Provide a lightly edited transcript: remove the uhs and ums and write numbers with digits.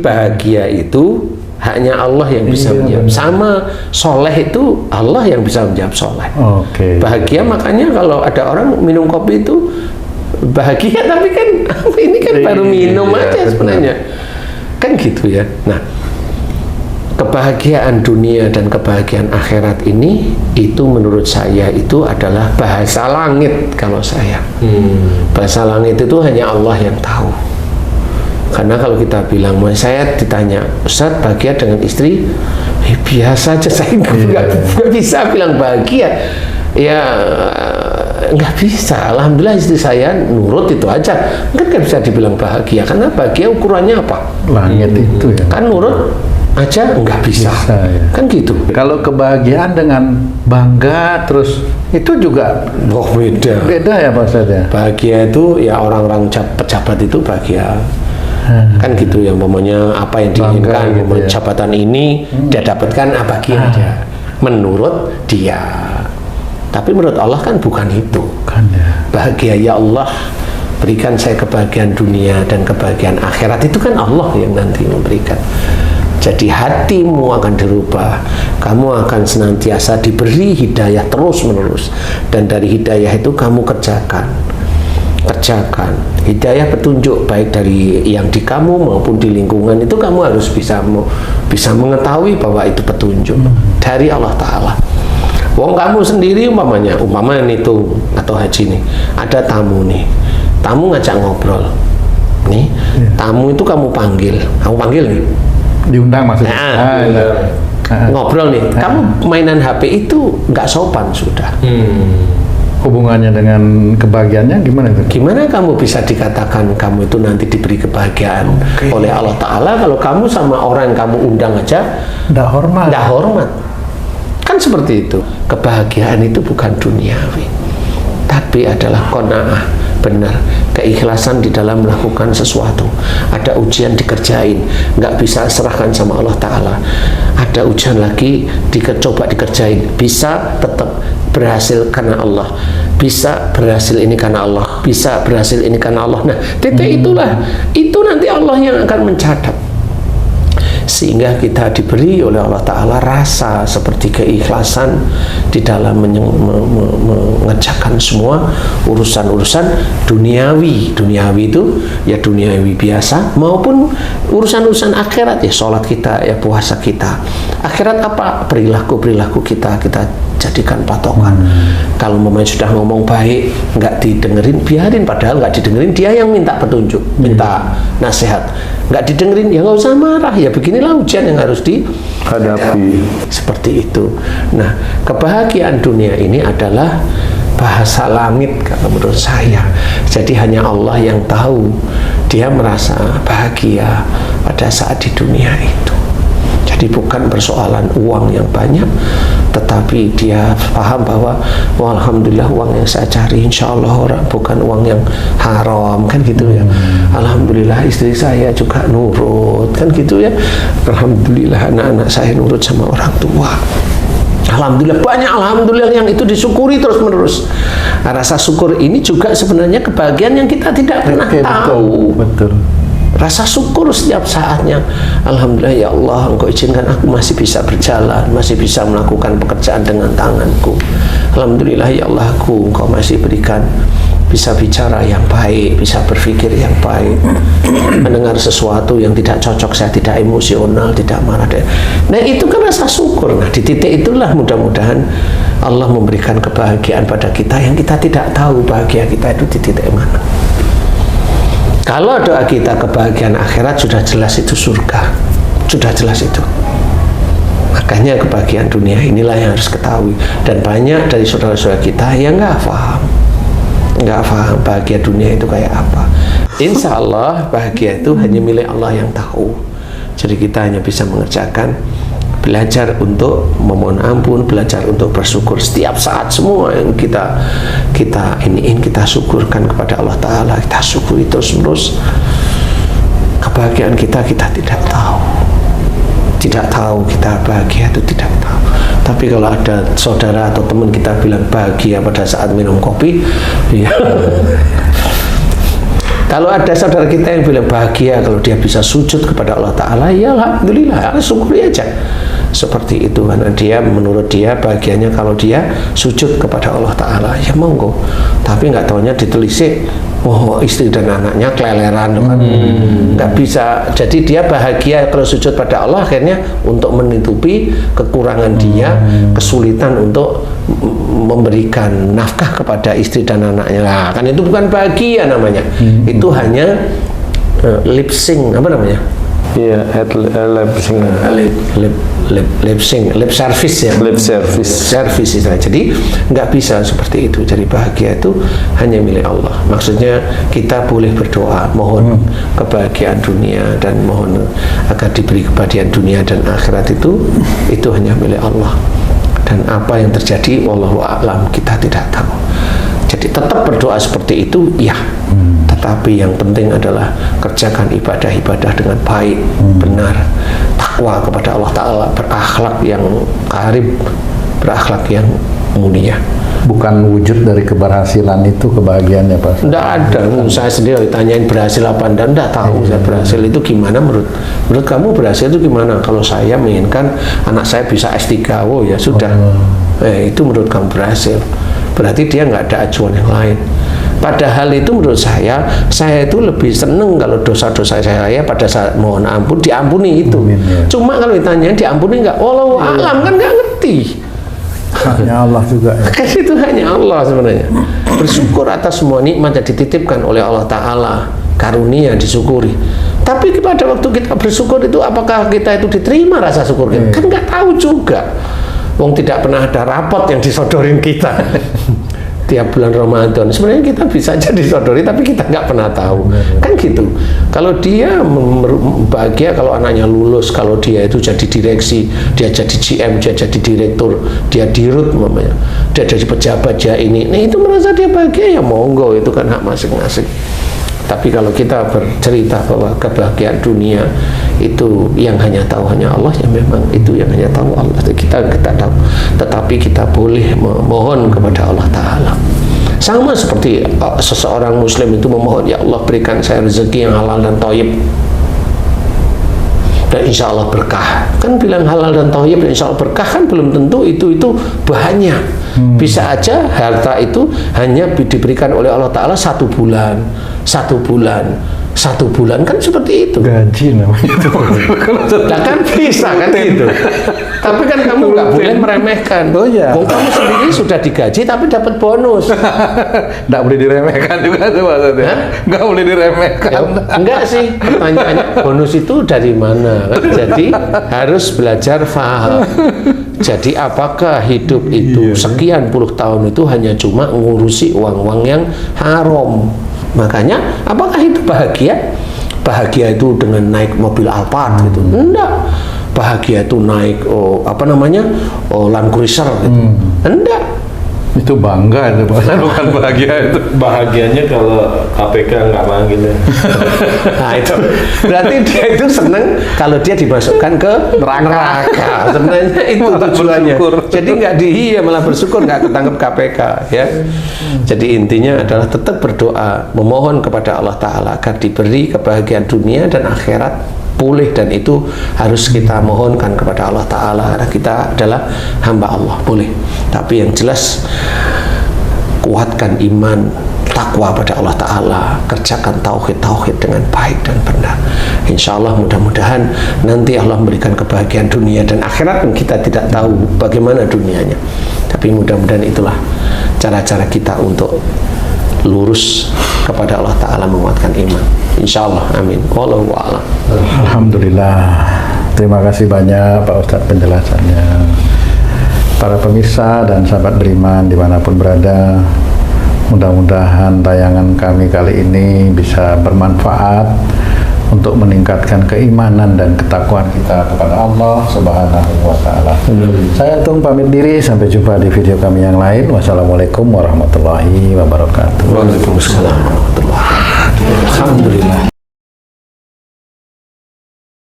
Bahagia itu hanya Allah yang bisa menjawab. Sama soleh itu Allah yang bisa menjawab soleh. Bahagia, makanya kalau ada orang minum kopi itu bahagia, tapi kan ini kan baru minum aja sebenarnya. Kan gitu ya. Nah, kebahagiaan dunia dan kebahagiaan akhirat ini, itu menurut saya itu adalah bahasa langit. Kalau saya bahasa langit itu hanya Allah yang tahu. Karena kalau kita bilang, saya ditanya, Ustaz bahagia dengan istri, biasa aja, saya nggak bisa bilang bahagia. Ya nggak bisa. Alhamdulillah istri saya nurut, itu aja. Kan nggak bisa dibilang bahagia. Karena bahagia ukurannya apa? Langit itu ya. Kan nurut aja nggak bisa ya. Kan gitu. Kalau kebahagiaan dengan bangga terus, itu juga beda ya Pak Ustadz ya. Bahagia itu ya orang-orang pejabat itu bahagia. Kan gitu, yang namanya apa yang diinginkan, gitu ya. Jabatan ini dia dapatkan, bahagia aja menurut dia. Tapi menurut Allah kan bukan itu. Bahagia, ya Allah berikan saya kebahagiaan dunia dan kebahagiaan akhirat, itu kan Allah yang nanti memberikan. Jadi hatimu akan dirubah, kamu akan senantiasa diberi hidayah terus menerus, dan dari hidayah itu kamu kerjakan hidayah petunjuk, baik dari yang di kamu maupun di lingkungan, itu kamu harus bisa mengetahui bahwa itu petunjuk dari Allah Ta'ala. Wong kamu sendiri umpamanya itu atau haji nih, ada tamu nih, tamu ngajak ngobrol nih, tamu itu kamu panggil nih, diundang maksudnya. Ngobrol nih, kamu mainan HP itu nggak sopan sudah. Hubungannya dengan kebahagiaannya gimana itu? Gimana kamu bisa dikatakan kamu itu nanti diberi kebahagiaan oleh Allah Ta'ala kalau kamu sama orang yang kamu undang aja nggak hormat? Kan seperti itu. Kebahagiaan itu bukan duniawi, tapi adalah qanaah, benar, keikhlasan di dalam melakukan sesuatu. Ada ujian dikerjain, nggak bisa serahkan sama Allah Ta'ala. Ada ujian lagi, coba dikerjain, bisa tetap berhasil karena Allah, bisa berhasil ini karena Allah, bisa berhasil ini karena Allah. Nah, titik itulah, itu nanti Allah yang akan mencatat, sehingga kita diberi oleh Allah Ta'ala rasa seperti keikhlasan di dalam mengerjakan semua urusan-urusan duniawi itu ya duniawi biasa, maupun urusan-urusan akhirat, ya sholat kita, ya puasa kita. Akhirat apa? Perilaku kita jadikan patokan. Kalau memang sudah ngomong baik nggak didengerin, biarin, padahal nggak didengerin, dia yang minta petunjuk, minta nasihat, nggak didengerin, ya nggak usah marah, ya beginilah ujian yang harus dihadapi. Seperti itu. Nah, kebahagiaan dunia ini adalah bahasa langit kalau menurut saya. Jadi hanya Allah yang tahu dia merasa bahagia pada saat di dunia itu. Jadi bukan persoalan uang yang banyak, tetapi dia paham bahwa alhamdulillah uang yang saya cari insya Allah bukan uang yang haram, kan gitu ya. Alhamdulillah istri saya juga nurut, kan gitu ya. Alhamdulillah anak-anak saya nurut sama orang tua. Alhamdulillah, banyak alhamdulillah yang itu disyukuri terus menerus. Rasa syukur ini juga sebenarnya kebahagiaan yang kita tidak pernah tahu. Betul. Rasa syukur setiap saatnya. Alhamdulillah ya Allah, Engkau izinkan aku masih bisa berjalan, masih bisa melakukan pekerjaan dengan tanganku. Alhamdulillah ya Allah, Engkau masih berikan bisa bicara yang baik, bisa berpikir yang baik, mendengar sesuatu yang tidak cocok, saya tidak emosional, tidak marah. Nah, itu kan rasa syukur. Nah, di titik itulah mudah-mudahan Allah memberikan kebahagiaan pada kita yang kita tidak tahu bahagia kita itu di titik mana. Kalau doa kita kebahagiaan akhirat, sudah jelas itu surga, sudah jelas itu. Makanya kebahagiaan dunia inilah yang harus ketahui. Dan banyak dari saudara-saudara kita yang nggak paham bahagia dunia itu kayak apa. Insya Allah bahagia itu hanya milik Allah yang tahu. Jadi kita hanya bisa mengerjakan, belajar untuk memohon ampun, belajar untuk bersyukur setiap saat. Semua yang kita syukurkan kepada Allah Ta'ala, kita syukuri terus menerus. Kebahagiaan kita tidak tahu kita bahagia itu tidak tahu. Tapi kalau ada saudara atau teman kita bilang bahagia pada saat minum kopi, ya Kalau ada saudara kita yang bilang bahagia kalau dia bisa sujud kepada Allah Ta'ala, ya alhamdulillah, syukuri aja. Seperti itu, karena dia menurut dia bahagianya kalau dia sujud kepada Allah Ta'ala, ya monggo. Tapi nggak taunya ditelisik, oh istri dan anaknya keleleran kan, nggak bisa. Jadi dia bahagia kalau sujud pada Allah akhirnya untuk menutupi kekurangan dia, kesulitan untuk memberikan nafkah kepada istri dan anaknya. Nah, kan itu bukan bahagia namanya, itu hanya lip sync, apa namanya? Iya, lip sync. Lip sync, lip service ya. Lip service. Service istilah. Jadi nggak bisa seperti itu. Jadi bahagia itu hanya milik Allah. Maksudnya kita boleh berdoa, mohon kebahagiaan dunia dan mohon agar diberi kebahagiaan dunia dan akhirat itu hanya milik Allah. Dan apa yang terjadi, wallahu a'lam, kita tidak tahu. Jadi tetap berdoa seperti itu, ya. Tetapi yang penting adalah kerjakan ibadah-ibadah dengan baik, benar, takwa kepada Allah Ta'ala, berakhlak yang karim, berakhlak yang mulia. Bukan wujud dari keberhasilan itu kebahagiaannya, Pak? Tidak ada. Saya sendiri ditanyain berhasil apa tidak tahu. Saya berhasil itu gimana menurut kamu berhasil itu gimana? Kalau saya menginginkan anak saya bisa S3, oh ya sudah. Itu menurut kamu berhasil. Berarti dia nggak ada acuan yang lain. Padahal itu menurut saya itu lebih seneng kalau dosa-dosa saya pada saat mohon ampun diampuni itu. Cuma kalau ditanya diampuni nggak, wallahu alam, kan nggak ngerti. Hanya Allah juga ya. Kan itu hanya Allah sebenarnya. Bersyukur atas semua nikmat yang dititipkan oleh Allah Ta'ala, karunia disyukuri. Tapi pada waktu kita bersyukur itu, apakah kita itu diterima rasa syukur kita? Kan nggak tahu juga. Wong tidak pernah ada rapot yang disodorin kita tiap bulan Ramadan. Sebenarnya kita bisa jadi disodori, tapi kita nggak pernah tahu. Kan gitu. Kalau dia bahagia kalau anaknya lulus, kalau dia itu jadi direksi, dia jadi GM, dia jadi direktur, dia dirut mamanya, dia jadi pejabat, dia ini. Nah itu merasa dia bahagia, ya monggo, itu kan hak masing-masing. Tapi kalau kita bercerita bahwa kebahagiaan dunia itu yang hanya tahu hanya Allah, ya memang itu yang hanya tahu Allah. Kita tahu, tetapi kita boleh memohon kepada Allah Ta'ala. Sama seperti seseorang muslim itu memohon, ya Allah berikan saya rezeki yang halal dan thayyib, dan insya Allah berkah. Kan bilang halal dan thayyib dan insya Allah berkah kan belum tentu itu banyak. Bisa aja harta itu hanya diberikan oleh Allah Ta'ala 1 bulan kan seperti itu. Gaji namanya itu. Nah kan bisa kan gitu. Tapi kan kamu nggak boleh meremehkan. Oh iya. Kamu sendiri sudah digaji tapi dapat bonus. Nggak boleh diremehkan juga tuh maksudnya. Nggak boleh diremehkan. Enggak sih, pertanyaannya bonus itu dari mana? Jadi harus belajar faham. Jadi apakah hidup itu sekian puluh tahun itu hanya cuma ngurusi uang-uang yang haram? Makanya apakah itu bahagia? Bahagia itu dengan naik mobil Alphard gitu? Enggak. Bahagia itu naik Land Cruiser gitu? Enggak. Itu bangga itu, bukan bahagia itu. Bahagianya kalau KPK nggak manggil ya. Nah itu berarti dia itu seneng kalau dia dimasukkan ke neraka. Sebenarnya itu tujuannya. Jadi nggak malah bersyukur nggak ketangkep KPK ya. Jadi intinya adalah tetap berdoa, memohon kepada Allah Ta'ala agar diberi kebahagiaan dunia dan akhirat. Boleh, dan itu harus kita mohonkan kepada Allah Ta'ala karena kita adalah hamba Allah, boleh. Tapi yang jelas kuatkan iman, takwa pada Allah Ta'ala, kerjakan tauhid dengan baik dan benar. Insya Allah mudah-mudahan nanti Allah memberikan kebahagiaan dunia dan akhirat, dan kita tidak tahu bagaimana dunianya. Tapi mudah-mudahan itulah cara-cara kita untuk lurus kepada Allah Ta'ala, menguatkan iman. Insya Allah, amin. Wallahu a'lam. Alhamdulillah. Terima kasih banyak Pak Ustadz penjelasannya. Para pemirsa dan sahabat beriman dimanapun berada, mudah-mudahan tayangan kami kali ini bisa bermanfaat untuk meningkatkan keimanan dan ketakwaan kita kepada Allah Subhanahu wa Ta'ala. Saya Tung pamit diri, sampai jumpa di video kami yang lain. Wassalamualaikum warahmatullahi wabarakatuh. Waalaikumsalam warahmatullahi wabarakatuh. Alhamdulillah.